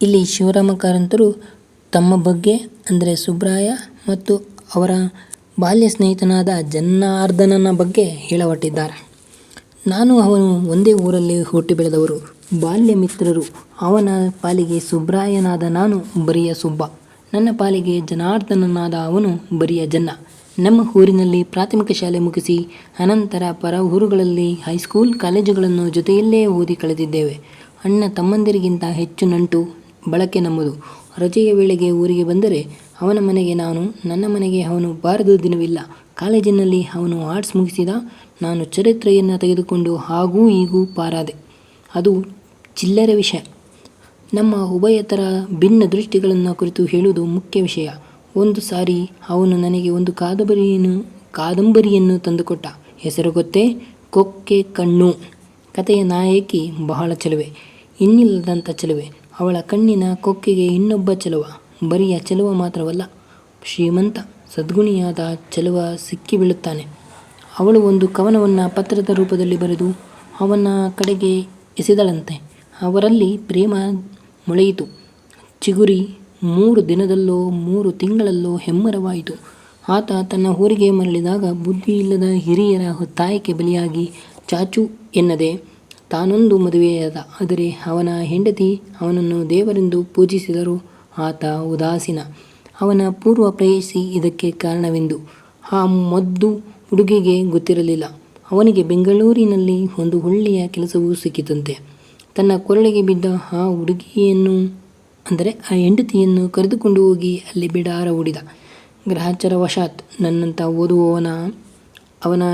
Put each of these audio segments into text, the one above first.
ಇಲ್ಲಿ ಶಿವರಾಮ ಕಾರಂತರು ತಮ್ಮ ಬಗ್ಗೆ ಅಂದರೆ ಸುಬ್ರಾಯ ಮತ್ತು ಅವರ ಬಾಲ್ಯ ಸ್ನೇಹಿತನಾದ ಜನಾರ್ದನನ ಬಗ್ಗೆ ಹೇಳಹೊರಟಿದ್ದಾರೆ. ನಾನು ಅವನು ಒಂದೇ ಊರಲ್ಲಿ ಹುಟ್ಟಿ ಬೆಳೆದವರು, ಬಾಲ್ಯ ಮಿತ್ರರು. ಅವನ ಪಾಲಿಗೆ ಸುಬ್ರಾಯನಾದ ನಾನು ಬರಿಯ ಸುಬ್ಬ, ನನ್ನ ಪಾಲಿಗೆ ಜನಾರ್ದನನಾದ ಅವನು ಬರಿಯ ಜನ್ನ. ನಮ್ಮ ಊರಿನಲ್ಲಿ ಪ್ರಾಥಮಿಕ ಶಾಲೆ ಮುಗಿಸಿ ಅನಂತರ ಪರ ಊರುಗಳಲ್ಲಿ ಹೈಸ್ಕೂಲ್ ಕಾಲೇಜುಗಳನ್ನು ಜೊತೆಯಲ್ಲೇ ಓದಿ ಕಳೆದಿದ್ದೇವೆ. ಅಣ್ಣ ತಮ್ಮಂದಿರಿಗಿಂತ ಹೆಚ್ಚು ನಂಟು ಬಳಕೆ ನಮ್ಮದು. ರಜೆಯ ವೇಳೆಗೆ ಊರಿಗೆ ಬಂದರೆ ಅವನ ಮನೆಗೆ ನಾನು, ನನ್ನ ಮನೆಗೆ ಅವನು ಬಾರದ ದಿನವಿಲ್ಲ. ಕಾಲೇಜಿನಲ್ಲಿ ಅವನು ಆರ್ಟ್ಸ್ ಮುಗಿಸಿದ, ನಾನು ಚರಿತ್ರೆಯನ್ನು ತೆಗೆದುಕೊಂಡು ಹಾಗೂ ಹೀಗೂ ಪಾರಾದೆ. ಅದು ಚಿಲ್ಲರೆ ವಿಷಯ. ನಮ್ಮ ಉಭಯತರ ಭಿನ್ನ ದೃಷ್ಟಿಗಳನ್ನು ಕುರಿತು ಹೇಳುವುದು ಮುಖ್ಯ ವಿಷಯ. ಒಂದು ಸಾರಿ ಅವನು ನನಗೆ ಒಂದು ಕಾದಂಬರಿಯನ್ನು ತಂದುಕೊಟ್ಟ. ಹೆಸರು ಗೊತ್ತೇ? ಕೊಕ್ಕೆ ಕಣ್ಣು. ಕಥೆಯ ನಾಯಕಿ ಬಹಳ ಚೆಲುವೆ, ಇನ್ನಿಲ್ಲದಂಥ ಚೆಲುವೆ. ಅವಳ ಕಣ್ಣಿನ ಕೊಕ್ಕೆಗೆ ಇನ್ನೊಬ್ಬ ಚೆಲುವ, ಬರಿಯ ಚೆಲುವ ಮಾತ್ರವಲ್ಲ, ಶ್ರೀಮಂತ ಸದ್ಗುಣಿಯಾದ ಚೆಲುವ ಸಿಕ್ಕಿಬೀಳುತ್ತಾನೆ. ಅವಳು ಒಂದು ಕವನವನ್ನು ಪತ್ರದ ರೂಪದಲ್ಲಿ ಬರೆದು ಅವನ ಕಡೆಗೆ ಎಸೆದಳಂತೆ. ಅವರಲ್ಲಿ ಪ್ರೇಮ ಮೊಳೆಯಿತು, ಚಿಗುರಿ 3 ದಿನದಲ್ಲೋ 3 ತಿಂಗಳಲ್ಲೋ ಹೆಮ್ಮರವಾಯಿತು. ಆತ ತನ್ನ ಊರಿಗೆ ಮರಳಿದಾಗ ಬುದ್ಧಿಯಿಲ್ಲದ ಹಿರಿಯರ ಒತ್ತಾಯಕ್ಕೆ ಬಲಿಯಾಗಿ ಚಾಚು ಎನ್ನದೆ ತಾನೊಂದು ಮದುವೆಯಾದ. ಆದರೆ ಅವನ ಹೆಂಡತಿ ಅವನನ್ನು ದೇವರೆಂದು ಪೂಜಿಸಿದರೂ ಆತ ಉದಾಸೀನ. ಅವನ ಪೂರ್ವ ಪ್ರೇಯಸಿ ಇದಕ್ಕೆ ಕಾರಣವೆಂದು ಆ ಮೊದ್ದು ಹುಡುಗಿಗೆ ಗೊತ್ತಿರಲಿಲ್ಲ. ಅವನಿಗೆ ಬೆಂಗಳೂರಿನಲ್ಲಿ ಒಂದು ಒಳ್ಳೆಯ ಕೆಲಸವೂ ಸಿಕ್ಕಿತಂತೆ. ತನ್ನ ಕೊರಳಿಗೆ ಬಿದ್ದ ಆ ಹುಡುಗಿಯನ್ನು ಅಂದರೆ ಆ ಹೆಂಡತಿಯನ್ನು ಕರೆದುಕೊಂಡು ಹೋಗಿ ಅಲ್ಲಿ ಬಿಡಾರ ಹೂಡಿದ. ಗ್ರಹಚಾರವಶಾತ್ ನನ್ನಂಥ ಓದುವವನ ಅವನ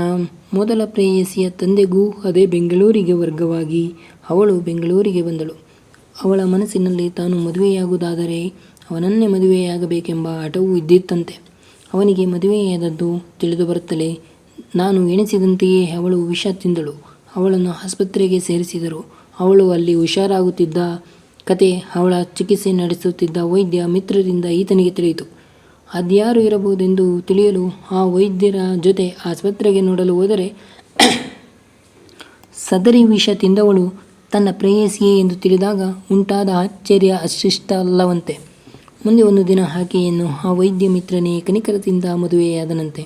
ಮೊದಲ ಪ್ರೇಯಸಿಯ ತಂದೆಗೂ ಅದೇ ಬೆಂಗಳೂರಿಗೆ ವರ್ಗವಾಗಿ ಅವಳು ಬೆಂಗಳೂರಿಗೆ ಬಂದಳು. ಅವಳ ಮನಸ್ಸಿನಲ್ಲಿ ತಾನು ಮದುವೆಯಾಗುವುದಾದರೆ ಅವನನ್ನೇ ಮದುವೆಯಾಗಬೇಕೆಂಬ ಹಠವೂ ಇದ್ದಿತಂತೆ. ಅವನಿಗೆ ಮದುವೆಯಾದದ್ದು ತಿಳಿದು ಬರುತ್ತಲೇ ನಾನು ಎಣಿಸಿದಂತೆಯೇ ಅವಳು ವಿಷ ತಿಂದಳು. ಅವಳನ್ನು ಆಸ್ಪತ್ರೆಗೆ ಸೇರಿಸಿದರು. ಅವಳು ಅಲ್ಲಿ ಹುಷಾರಾಗುತ್ತಿದ್ದ ಕತೆ ಅವಳ ಚಿಕಿತ್ಸೆ ನಡೆಸುತ್ತಿದ್ದ ವೈದ್ಯ ಮಿತ್ರರಿಂದ ಈತನಿಗೆ ತಿಳಿಯಿತು. ಅದ್ಯಾರು ಇರಬಹುದೆಂದು ತಿಳಿಯಲು ಆ ವೈದ್ಯರ ಜೊತೆ ಆಸ್ಪತ್ರೆಗೆ ನೋಡಲು ಹೋದರೆ ಸದರಿ ವಿಷ ತಿಂದವಳು ತನ್ನ ಪ್ರೇಯಸಿಯೇ ಎಂದು ತಿಳಿದಾಗ ಉಂಟಾದ ಆಶ್ಚರ್ಯ ಅಷ್ಟಿಷ್ಟಲ್ಲವಂತೆ. ಮುಂದೆ ಒಂದು ದಿನ ಆಕೆಯನ್ನು ಆ ವೈದ್ಯ ಮಿತ್ರನೇ ಕನಿಕರದಿಂದ ಮದುವೆಯಾದನಂತೆ.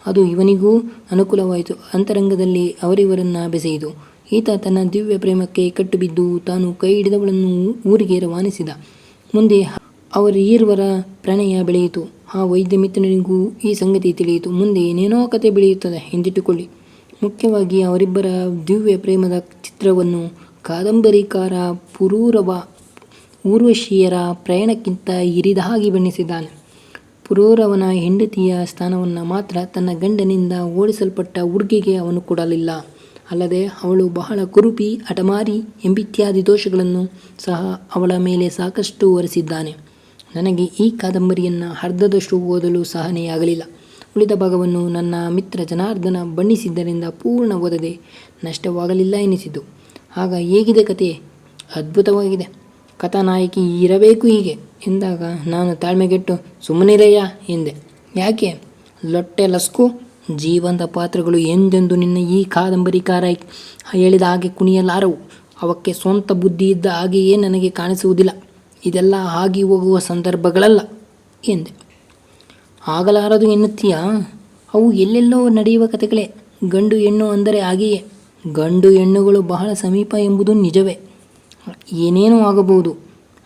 ಅದು ಇವನಿಗೂ ಅನುಕೂಲವಾಯಿತು. ಅಂತರಂಗದಲ್ಲಿ ಅವರಿವರನ್ನು ಬೆಸೆಯಿತು. ಈತ ತನ್ನ ದಿವ್ಯ ಪ್ರೇಮಕ್ಕೆ ಕಟ್ಟುಬಿದ್ದು ತಾನು ಕೈ ಹಿಡಿದವಳನ್ನು ಊರಿಗೆ ರವಾನಿಸಿದ. ಮುಂದೆ ಅವರೀರ್ವರ ಪ್ರಣಯ ಬೆಳೆಯಿತು. ಆ ವೈದ್ಯ ಮಿತ್ರನಿಗೂ ಈ ಸಂಗತಿ ತಿಳಿಯಿತು. ಮುಂದೆ ಏನೇನೋ ಕತೆ ಬೆಳೆಯುತ್ತದೆ ಎಂದಿಟ್ಟುಕೊಳ್ಳಿ. ಮುಖ್ಯವಾಗಿ ಅವರಿಬ್ಬರ ದಿವ್ಯ ಪ್ರೇಮದ ಚಿತ್ರವನ್ನು ಕಾದಂಬರಿಕಾರ ಊರ್ವಶಿಯರ ಪ್ರಯಾಣಕ್ಕಿಂತ ಹಿರಿದಾಗಿ ಬಣ್ಣಿಸಿದ್ದಾನೆ. ಪುರೂರವನ ಹೆಂಡತಿಯ ಸ್ಥಾನವನ್ನು ಮಾತ್ರ ತನ್ನ ಗಂಡನಿಂದ ಓಡಿಸಲ್ಪಟ್ಟ ಹುಡುಗಿಗೆ ಅವನು ಕೊಡಲಿಲ್ಲ. ಅಲ್ಲದೆ ಅವಳು ಬಹಳ ಕುರೂಪಿ, ಹಠಮಾರಿ ಎಂಬಿತ್ಯಾದಿ ದೋಷಗಳನ್ನು ಸಹ ಅವಳ ಮೇಲೆ ಸಾಕಷ್ಟು ಹೊರಿಸಿದ್ದಾನೆ. ನನಗೆ ಈ ಕಾದಂಬರಿಯನ್ನು ಅರ್ಧದಷ್ಟು ಓದಲು ಸಹನೆಯಾಗಲಿಲ್ಲ. ಉಳಿದ ಭಾಗವನ್ನು ನನ್ನ ಮಿತ್ರ ಜನಾರ್ದನ ಬಣ್ಣಿಸಿದ್ದರಿಂದ ಪೂರ್ಣ ಓದದೆ ನಷ್ಟವಾಗಲಿಲ್ಲ ಎನಿಸಿತು. ಆಗ ಹೇಗಿದೆ ಕತೆ? ಅದ್ಭುತವಾಗಿದೆ. ಕಥಾನಾಯಕಿ ಇರಬೇಕು ಹೀಗೆ ಎಂದಾಗ ನಾನು ತಾಳ್ಮೆಗೆಟ್ಟು ಸುಮ್ಮನಿರಯ್ಯ ಎಂದೆ. ಯಾಕೆ? ಲೊಟ್ಟೆ ಲಸ್ಕು. ಜೀವಂತ ಪಾತ್ರಗಳು ಎಂದೆಂದು ನಿನ್ನ ಈ ಕಾದಂಬರಿಕಾರ ಹೇಳಿದ ಹಾಗೆ ಕುಣಿಯಲಾರವು. ಅವಕ್ಕೆ ಸ್ವಂತ ಬುದ್ಧಿ ಇದ್ದ ಹಾಗೆಯೇ ನನಗೆ ಕಾಣಿಸುವುದಿಲ್ಲ. ಇದೆಲ್ಲ ಆಗಿ ಹೋಗುವ ಸಂದರ್ಭಗಳಲ್ಲ ಎಂದೆ. ಆಗಲಾರದು ಎನ್ನುತ್ತೀಯಾ? ಅವು ಎಲ್ಲೆಲ್ಲೋ ನಡೆಯುವ ಕಥೆಗಳೇ. ಗಂಡು ಹೆಣ್ಣು ಅಂದರೆ ಹಾಗೆಯೇ. ಗಂಡು ಹೆಣ್ಣುಗಳು ಬಹಳ ಸಮೀಪ ಎಂಬುದು ನಿಜವೇ. ಏನೇನೂ ಆಗಬಹುದು.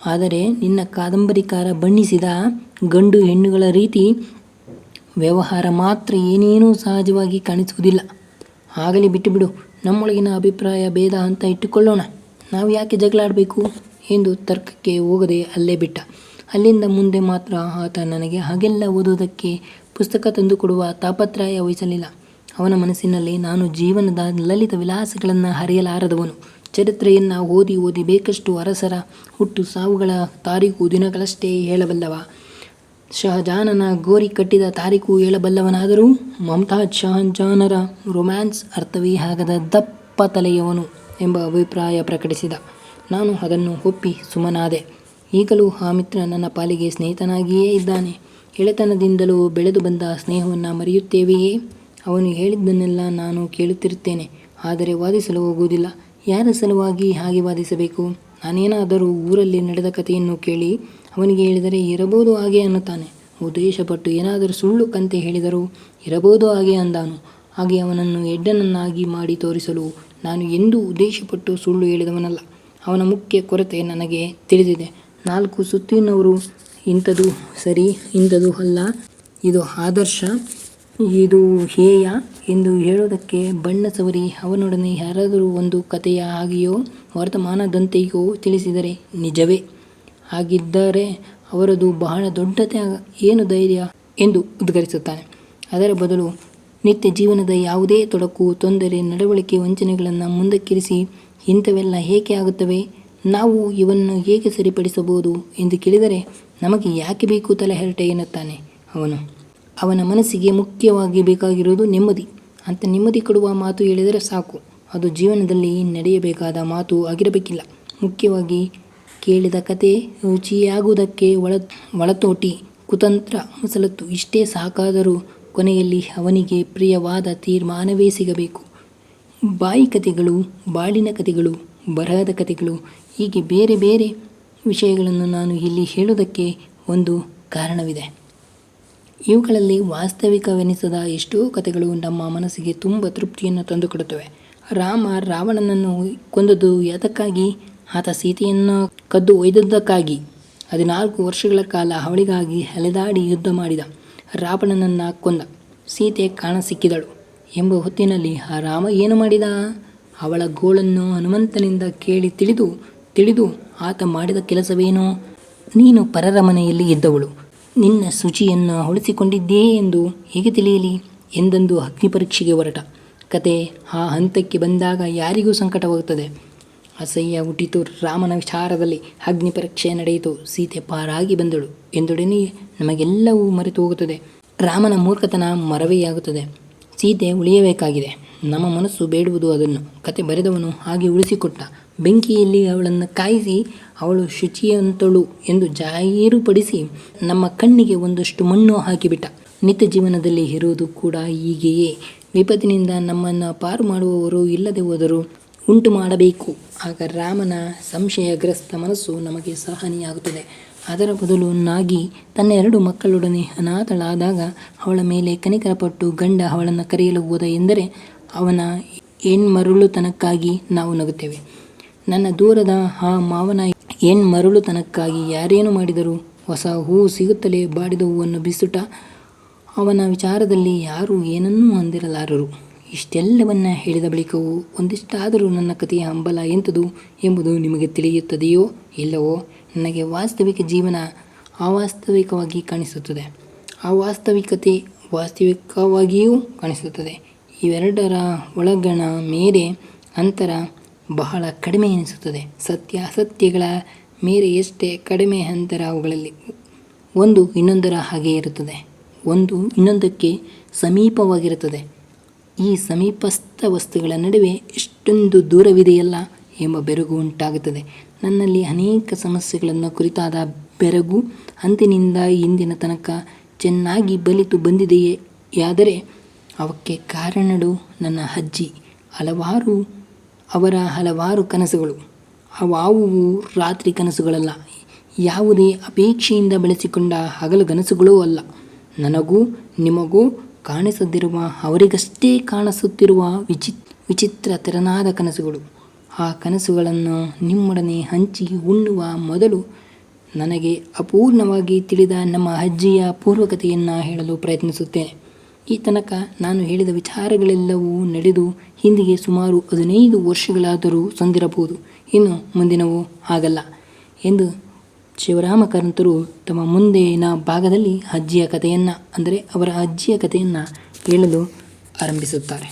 ಆದರೆ ನಿನ್ನ ಕಾದಂಬರಿಕಾರ ಬಣ್ಣಿಸಿದ ಗಂಡು ಹೆಣ್ಣುಗಳ ರೀತಿ ವ್ಯವಹಾರ ಮಾತ್ರ ಏನೇನೂ ಸಹಜವಾಗಿ ಕಾಣಿಸುವುದಿಲ್ಲ. ಆಗಲಿ ಬಿಟ್ಟುಬಿಡು. ನಮ್ಮೊಳಗಿನ ಅಭಿಪ್ರಾಯ ಭೇದ ಅಂತ ಇಟ್ಟುಕೊಳ್ಳೋಣ. ನಾವು ಯಾಕೆ ಜಗಳಾಡಬೇಕು ಎಂದು ತರ್ಕಕ್ಕೆ ಹೋಗದೆ ಅಲ್ಲೇ ಬಿಟ್ಟ. ಅಲ್ಲಿಂದ ಮುಂದೆ ಮಾತ್ರ ಆತ ನನಗೆ ಹಾಗೆಲ್ಲ ಓದುವುದಕ್ಕೆ ಪುಸ್ತಕ ತಂದುಕೊಡುವ ತಾಪತ್ರಯ ವಹಿಸಲಿಲ್ಲ. ಅವನ ಮನಸ್ಸಿನಲ್ಲಿ ನಾನು ಜೀವನದ ಲಲಿತ ವಿಲಾಸಗಳನ್ನು ಹರಿಯಲಾರದವನು. ಚರಿತ್ರೆಯನ್ನು ಓದಿ ಓದಿ ಬೇಕಷ್ಟು ಅರಸರ ಹುಟ್ಟು ಸಾವುಗಳ ತಾರೀಕು ದಿನಗಳಷ್ಟೇ ಹೇಳಬಲ್ಲವ. ಶಹಜಾನನ ಗೋರಿ ಕಟ್ಟಿದ ತಾರೀಕು ಹೇಳಬಲ್ಲವನಾದರೂ ಮಮ್ತಾಜ್ ಶಹಜಾನರ ರೊಮ್ಯಾನ್ಸ್ ಅರ್ಥವೇ ಆಗದ ದಪ್ಪ ತಲೆಯವನು ಎಂಬ ಅಭಿಪ್ರಾಯ ಪ್ರಕಟಿಸಿದ. ನಾನು ಅದನ್ನು ಒಪ್ಪಿ ಸುಮ್ಮನಾದೆ. ಈಗಲೂ ಆ ಮಿತ್ರ ನನ್ನ ಪಾಲಿಗೆ ಸ್ನೇಹಿತನಾಗಿಯೇ ಇದ್ದಾನೆ. ಎಳೆತನದಿಂದಲೂ ಬೆಳೆದು ಬಂದ ಸ್ನೇಹವನ್ನು ಮರೆಯುತ್ತೇವೆಯೇ? ಅವನು ಹೇಳಿದ್ದನ್ನೆಲ್ಲ ನಾನು ಕೇಳುತ್ತಿರುತ್ತೇನೆ, ಆದರೆ ವಾದಿಸಲು ಹೋಗುವುದಿಲ್ಲ. ಯಾರ ಸಲುವಾಗಿ ಹಾಗೆ ವಾದಿಸಬೇಕು? ನಾನೇನಾದರೂ ಊರಲ್ಲಿ ನಡೆದ ಕಥೆಯನ್ನು ಕೇಳಿ ಅವನಿಗೆ ಹೇಳಿದರೆ ಇರಬಹುದು ಹಾಗೆ ಅನ್ನುತ್ತಾನೆ. ಉದ್ದೇಶಪಟ್ಟು ಏನಾದರೂ ಸುಳ್ಳು ಕಂತೆ ಹೇಳಿದರೂ ಇರಬಹುದು ಹಾಗೆ ಅಂದಾನು. ಹಾಗೆ ಅವನನ್ನು ಎಡ್ಡನನ್ನಾಗಿ ಮಾಡಿ ತೋರಿಸಲು ನಾನು ಎಂದೂ ಉದ್ದೇಶಪಟ್ಟು ಸುಳ್ಳು ಹೇಳಿದವನಲ್ಲ. ಅವನ ಮುಖ್ಯ ಕೊರತೆ ನನಗೆ ತಿಳಿದಿದೆ. 4 ಸುತ್ತಿನವರು ಇಂಥದ್ದು ಸರಿ, ಇಂಥದ್ದು ಅಲ್ಲ, ಇದು ಆದರ್ಶ, ಇದು ಹೇಯ ಎಂದು ಹೇಳುವುದಕ್ಕೆ ಬಣ್ಣ ಸವರಿ ಅವನೊಡನೆ ಯಾರಾದರೂ ಒಂದು ಕಥೆಯ ಹಾಗೆಯೋ ವರ್ತಮಾನದಂತೆಯೋ ತಿಳಿಸಿದರೆ ನಿಜವೇ. ಹಾಗಿದ್ದರೆ ಅವರದು ಬಹಳ ದೊಡ್ಡ ತ್ಯಾಗ, ಏನು ಧೈರ್ಯ ಎಂದು ಉದ್ಗರಿಸುತ್ತಾನೆ. ಅದರ ಬದಲು ನಿತ್ಯ ಜೀವನದ ಯಾವುದೇ ತೊಡಕು, ತೊಂದರೆ, ನಡವಳಿಕೆ, ವಂಚನೆಗಳನ್ನು ಮುಂದಕ್ಕಿರಿಸಿ ಇಂಥವೆಲ್ಲ ಏಕೆ ಆಗುತ್ತವೆ, ನಾವು ಇವನ್ನು ಹೇಗೆ ಸರಿಪಡಿಸಬಹುದು ಎಂದು ಕೇಳಿದರೆ ನಮಗೆ ಯಾಕೆ ಬೇಕು ತಲೆಹರಟೆ ಎನ್ನುತ್ತಾನೆ ಅವನು. ಅವನ ಮನಸ್ಸಿಗೆ ಮುಖ್ಯವಾಗಿ ಬೇಕಾಗಿರುವುದು ನೆಮ್ಮದಿ. ಅಂಥ ನೆಮ್ಮದಿ ಕೊಡುವ ಮಾತು ಹೇಳಿದರೆ ಸಾಕು. ಅದು ಜೀವನದಲ್ಲಿ ನಡೆಯಬೇಕಾದ ಮಾತು ಆಗಿರಬೇಕಿಲ್ಲ. ಮುಖ್ಯವಾಗಿ ಕೇಳಿದ ಕತೆ ರುಚಿಯಾಗುವುದಕ್ಕೆ ಒಳತೋಟಿ, ಕುತಂತ್ರ, ಮಸಲತ್ತು ಇಷ್ಟೇ ಸಾಕಾದರೂ ಕೊನೆಯಲ್ಲಿ ಅವನಿಗೆ ಪ್ರಿಯವಾದ ತೀರ್ಮಾನವೇ ಸಿಗಬೇಕು. ಬಾಯಿ ಕಥೆಗಳು, ಬಾಳಿನ ಕಥೆಗಳು, ಬರಹದ ಕಥೆಗಳು, ಹೀಗೆ ಬೇರೆ ಬೇರೆ ವಿಷಯಗಳನ್ನು ನಾನು ಇಲ್ಲಿ ಹೇಳುವುದಕ್ಕೆ ಒಂದು ಕಾರಣವಿದೆ. ಇವುಗಳಲ್ಲಿ ವಾಸ್ತವಿಕವೆನಿಸದ ಎಷ್ಟೋ ಕಥೆಗಳು ನಮ್ಮ ಮನಸ್ಸಿಗೆ ತುಂಬ ತೃಪ್ತಿಯನ್ನು ತಂದುಕೊಡುತ್ತವೆ. ರಾಮ ರಾವಣನನ್ನು ಕೊಂದದ್ದು ಯಾತಕ್ಕಾಗಿ? ಆತ ಸೀತೆಯನ್ನು ಕದ್ದು ಒಯ್ದದ್ದಕ್ಕಾಗಿ. 14 ವರ್ಷಗಳ ಕಾಲ ಅವಳಿಗಾಗಿ ಅಲೆದಾಡಿ ಯುದ್ಧ ಮಾಡಿದ. ರಾವಣನನ್ನು ಕೊಂದ. ಸೀತೆ ಕಾಣಸಿಕ್ಕಿದಳು ಎಂಬ ಹೊತ್ತಿನಲ್ಲಿ ಆ ರಾಮ ಏನು ಮಾಡಿದ? ಅವಳ ಗೋಳನ್ನು ಹನುಮಂತನಿಂದ ಕೇಳಿ ತಿಳಿದು ಆತ ಮಾಡಿದ ಕೆಲಸವೇನೋ? ನೀನು ಪರರ ಮನೆಯಲ್ಲಿ ಇದ್ದವಳು, ನಿನ್ನ ಶುಚಿಯನ್ನು ಉಳಿಸಿಕೊಂಡಿದ್ದೇ ಎಂದು ಹೇಗೆ ತಿಳಿಯಲಿ ಎಂದೆಂದು ಅಗ್ನಿ ಪರೀಕ್ಷೆಗೆ ಹೊರಟ. ಕತೆ ಆ ಹಂತಕ್ಕೆ ಬಂದಾಗ ಯಾರಿಗೂ ಸಂಕಟವಾಗುತ್ತದೆ. ಅಸಹ್ಯ ಹುಟ್ಟಿತು. ರಾಮನ ವಿಚಾರದಲ್ಲಿ ಅಗ್ನಿ ಪರೀಕ್ಷೆ ನಡೆಯಿತು. ಸೀತೆ ಪಾರಾಗಿ ಬಂದಳು ಎಂದೊಡನೆ ನಮಗೆಲ್ಲವೂ ಮರೆತು ಹೋಗುತ್ತದೆ. ರಾಮನ ಮೂರ್ಖತನ ಮರವೆಯಾಗುತ್ತದೆ. ಸೀತೆ ಉಳಿಯಬೇಕಾಗಿದೆ. ನಮ್ಮ ಮನಸ್ಸು ಬೇಡುವುದು ಅದನ್ನು. ಕತೆ ಬರೆದವನು ಹಾಗೆ ಉಳಿಸಿಕೊಟ್ಟ. ಬೆಂಕಿಯಲ್ಲಿ ಅವಳನ್ನು ಕಾಯಿಸಿ ಅವಳು ಶುಚಿಯಂತಳು ಎಂದು ಜಾಹೀರುಪಡಿಸಿ ನಮ್ಮ ಕಣ್ಣಿಗೆ ಒಂದಷ್ಟು ಮಣ್ಣು ಹಾಕಿಬಿಟ್ಟ. ನಿತ್ಯ ಜೀವನದಲ್ಲಿ ಇರುವುದು ಕೂಡ ಹೀಗೆಯೇ. ವಿಪತ್ತಿನಿಂದ ನಮ್ಮನ್ನು ಪಾರು ಮಾಡುವವರು ಇಲ್ಲದೆ ಹೋದರೂ ಉಂಟು ಮಾಡಬೇಕು. ಆಗ ರಾಮನ ಸಂಶಯಗ್ರಸ್ತ ಮನಸ್ಸು ನಮಗೆ ಸಹನೀಯಾಗುತ್ತದೆ. ಅದರ ಬದಲು ನಾಗಿ ತನ್ನ 2 ಮಕ್ಕಳೊಡನೆ ಅನಾಥಳಾದಾಗ ಅವಳ ಮೇಲೆ ಕನಿಕರಪಟ್ಟು ಗಂಡ ಅವಳನ್ನು ಕರೆಯಲು ಹೋದ ಎಂದರೆ ಅವನ ಹೆಣ್ಮರುಳುತನಕ್ಕಾಗಿ ನಾವು ನಗುತ್ತೇವೆ. ನನ್ನ ದೂರದ ಆ ಮಾವನ ಹೆಣ್ಮರುಳುತನಕ್ಕಾಗಿ ಯಾರೇನು ಮಾಡಿದರೂ ಹೊಸ ಹೂವು ಸಿಗುತ್ತಲೇ ಬಾಡಿದ ಹೂವನ್ನು ಬಿಸುಟ. ಅವನ ವಿಚಾರದಲ್ಲಿ ಯಾರೂ ಏನನ್ನೂ ಅಂದಿರಲಾರರು. ಇಷ್ಟೆಲ್ಲವನ್ನ ಹೇಳಿದ ಬಳಿಕವೂ ಒಂದಿಷ್ಟಾದರೂ ನನ್ನ ಕಥೆಯ ಹಂಬಲ ಎಂಥದು ಎಂಬುದು ನಿಮಗೆ ತಿಳಿಯುತ್ತದೆಯೋ ಇಲ್ಲವೋ? ನನಗೆ ವಾಸ್ತವಿಕ ಜೀವನ ಅವಾಸ್ತವಿಕವಾಗಿ ಕಾಣಿಸುತ್ತದೆ. ಅವಾಸ್ತವಿಕತೆ ವಾಸ್ತವಿಕವಾಗಿಯೂ ಕಾಣಿಸುತ್ತದೆ. ಇವೆರಡರ ಒಳಗಣ ಮೇರೆ ಅಂತರ ಬಹಳ ಕಡಿಮೆ ಎನಿಸುತ್ತದೆ. ಸತ್ಯ ಅಸತ್ಯಗಳ ಮೇರೆ ಎಷ್ಟೇ ಕಡಿಮೆ ಅಂತರ ಅವುಗಳಲ್ಲಿ. ಒಂದು ಇನ್ನೊಂದರ ಹಾಗೆ ಇರುತ್ತದೆ, ಒಂದು ಇನ್ನೊಂದಕ್ಕೆ ಸಮೀಪವಾಗಿರುತ್ತದೆ. ಈ ಸಮೀಪಸ್ಥ ವಸ್ತುಗಳ ನಡುವೆ ಎಷ್ಟೊಂದು ದೂರವಿದೆಯಲ್ಲ ಎಂಬ ಬೆರಗು ಉಂಟಾಗುತ್ತದೆ. ನನ್ನಲ್ಲಿ ಅನೇಕ ಸಮಸ್ಯೆಗಳನ್ನು ಕುರಿತಾದ ಬೆರಗು ಅಂದಿನಿಂದ ಇಂದಿನ ತನಕ ಚೆನ್ನಾಗಿ ಬಲಿತು ಬಂದಿದೆಯಾದರೆ ಅವಕ್ಕೆ ಕಾರಣಗಳು ನನ್ನ ಅಜ್ಜಿ, ಅವರ ಹಲವಾರು ಕನಸುಗಳು. ಅವಾವುವು ರಾತ್ರಿ ಕನಸುಗಳಲ್ಲ, ಯಾವುದೇ ಅಪೇಕ್ಷೆಯಿಂದ ಬೆಳೆಸಿಕೊಂಡ ಹಗಲು ಕನಸುಗಳೂ ಅಲ್ಲ. ನನಗೂ ನಿಮಗೂ ಕಾಣಿಸದಿರುವ, ಅವರಿಗಷ್ಟೇ ಕಾಣಿಸುತ್ತಿರುವ ವಿಚಿತ್ರ ತೆರನಾದ ಕನಸುಗಳು. ಆ ಕನಸುಗಳನ್ನು ನಿಮ್ಮೊಡನೆ ಹಂಚಿ ಉಣ್ಣುವ ಮೊದಲು ನನಗೆ ಅಪೂರ್ಣವಾಗಿ ತಿಳಿದ ನಮ್ಮ ಅಜ್ಜಿಯ ಪೂರ್ವಕತೆಯನ್ನು ಹೇಳಲು ಪ್ರಯತ್ನಿಸುತ್ತೇನೆ. ಈ ತನಕ ನಾನು ಹೇಳಿದ ವಿಚಾರಗಳೆಲ್ಲವೂ ನಡೆದು ಹಿಂದಿಗೆ ಸುಮಾರು 15 ವರ್ಷಗಳಾದರೂ ಸಂದಿರಬಹುದು. ಇನ್ನು ಮುಂದಿನವೂ ಹಾಗಲ್ಲ ಎಂದು ಶಿವರಾಮ ಕಾರಂತರು ತಮ್ಮ ಮುಂದಿನ ಭಾಗದಲ್ಲಿ ಅಜ್ಜಿಯ ಕಥೆಯನ್ನು, ಅಂದರೆ ಅವರ ಅಜ್ಜಿಯ ಕಥೆಯನ್ನು ಹೇಳಲು ಆರಂಭಿಸುತ್ತಾರೆ.